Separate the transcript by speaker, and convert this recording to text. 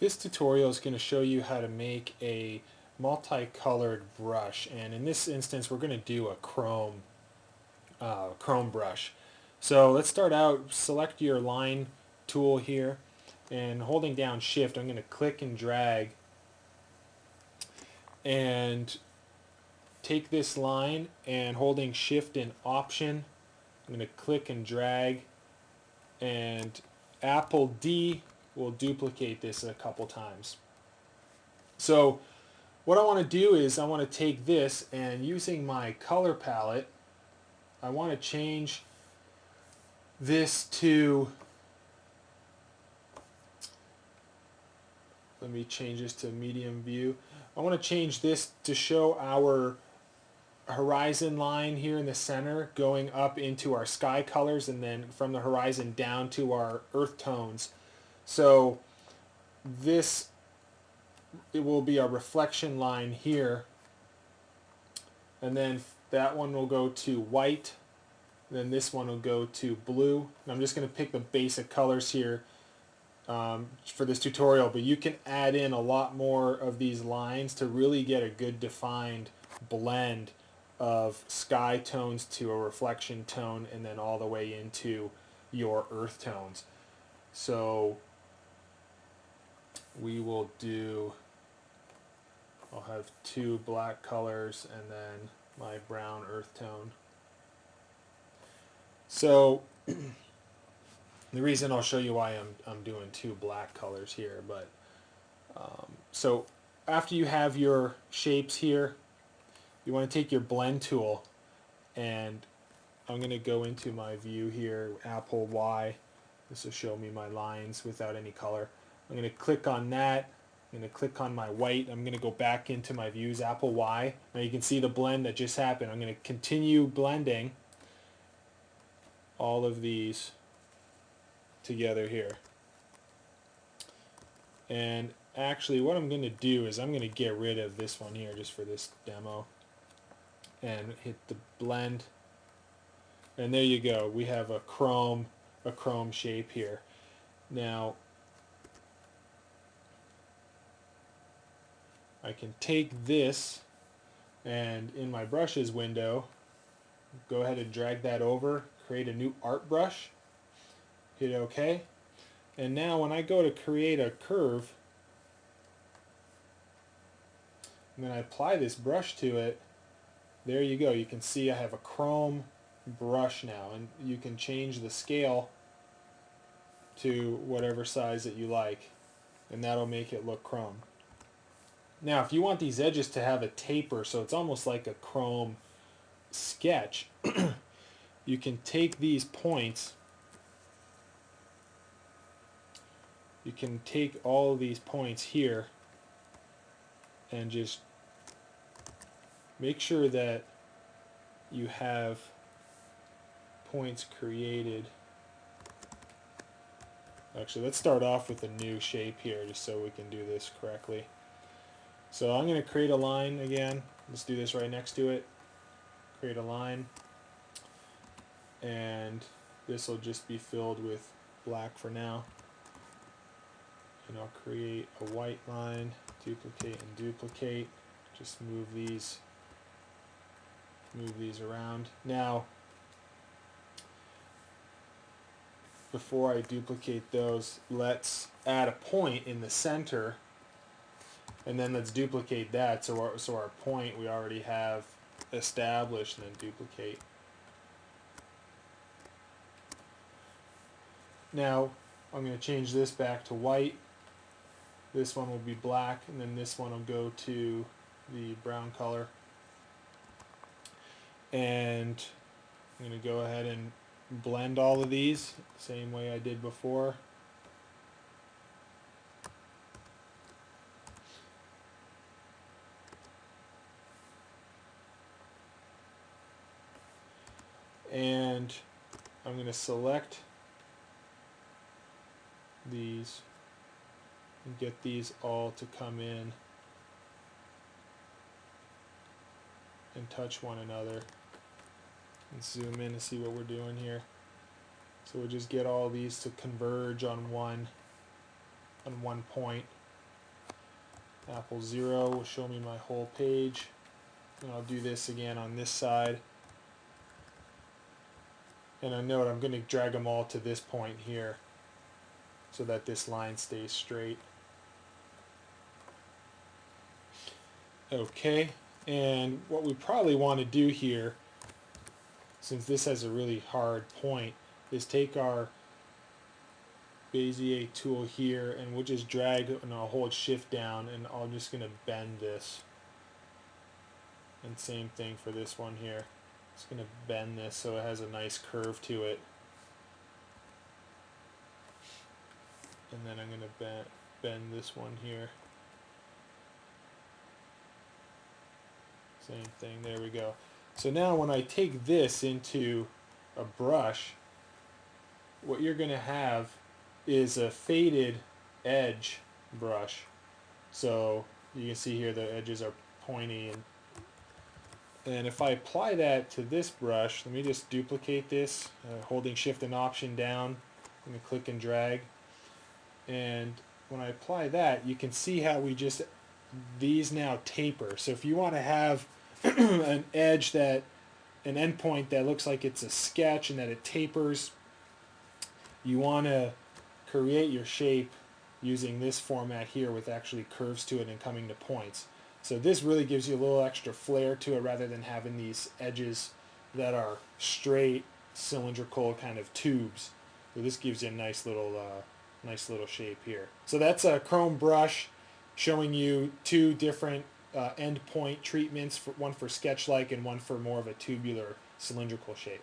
Speaker 1: This tutorial is going to show you how to make a multicolored brush, and in this instance we're going to do a chrome brush. So let's start out. Select your line tool here, and holding down shift I'm going to click and drag and take this line, and holding shift and option I'm going to click and drag, and Apple D will duplicate this a couple times. So what I want to do is I want to take this, and using my color palette I want to change this to, let me change this to medium view. I want to change this to show our horizon line here in the center going up into our sky colors, and then from the horizon down to our earth tones. So this, it will be a reflection line here, and then that one will go to white, then this one will go to blue. And I'm just going to pick the basic colors here for this tutorial, but you can add in a lot more of these lines to really get a good defined blend of sky tones to a reflection tone, and then all the way into your earth tones. So we will do, I'll have two black colors and then my brown earth tone. So the reason I'll show you why I'm doing two black colors here, but so after you have your shapes here, you want to take your blend tool, and I'm going to go into my view here, Apple Y. This will show me my lines without any color. I'm going to click on that. I'm going to click on my white. I'm going to go back into my views, Apple Y. Now you can see the blend that just happened. I'm going to continue blending all of these together here. And actually what I'm going to do is I'm going to get rid of this one here just for this demo, and hit the blend, and there you go. We have a chrome shape here. Now I can take this, and in my brushes window go ahead and drag that over, create a new art brush, hit OK, and now when I go to create a curve and then I apply this brush to it, there you go. You can see I have a chrome brush now, and you can change the scale to whatever size that you like, and that'll make it look chrome. Now if you want these edges to have a taper, so it's almost like a chrome sketch, you can take these points, you can take all of these points here and just make sure that you have points created. Actually, let's start off with a new shape here just so we can do this correctly. So I'm going to create a line again. Let's do this right next to it. Create a line, and this will just be filled with black for now. And I'll create a white line, duplicate and duplicate. Just move these around. Now before I duplicate those, let's add a point in the center, and then let's duplicate that, so our point we already have established, and then duplicate. Now I'm going to change this back to white. This one will be black, and then this one will go to the brown color. And I'm going to go ahead and blend all of these same way I did before. And I'm going to select these and get these all to come in and touch one another, and zoom in to see what we're doing here. So we'll just get all these to converge on one point. Apple 0 will show me my whole page. And I'll do this again on this side. And I note I'm going to drag them all to this point here so that this line stays straight. Okay, and what we probably want to do here, since this has a really hard point, is take our Bezier tool here and we'll just drag and I'll hold shift down and I'm just going to bend this. And same thing for this one here. Just going to bend this so it has a nice curve to it. And then I'm going to bend this one here. Same thing, there we go. So now when I take this into a brush, what you're going to have is a faded edge brush. So you can see here the edges are pointy, and if I apply that to this brush, let me just duplicate this, holding shift and option down. I'm going to click and drag, and when I apply that, you can see how these now taper. So if you want to have an edge an endpoint that looks like it's a sketch and that it tapers, you want to create your shape using this format here with actually curves to it and coming to points. So this really gives you a little extra flair to it rather than having these edges that are straight cylindrical kind of tubes. So this gives you a nice little shape here. So that's a chrome brush showing you two different endpoint treatments, one for sketch-like and one for more of a tubular cylindrical shape.